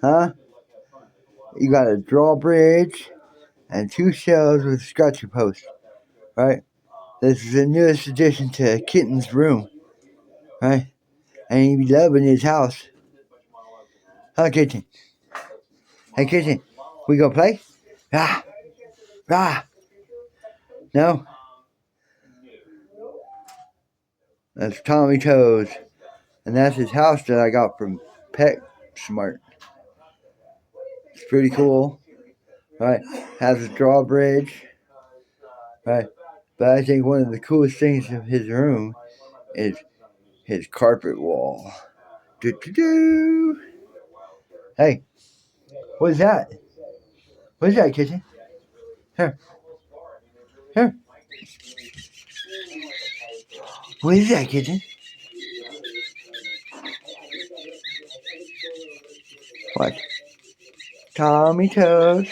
Huh? You got a drawbridge and 2 shelves with scratcher posts, right? This is the newest addition to Kitten's room, right? And he'd be loving his house. Huh, Kitten? Hey, Kitten, we gonna play? Ah, ah. No? That's Tommy Toes. And that's his house that I got from PetSmart. It's pretty cool, right? Has a drawbridge, right? But I think one of the coolest things of his room is his carpet wall. Do. Hey, what is that? What is that, Kitten? Here, here. What is that, Kitten? What? Tommy Toes.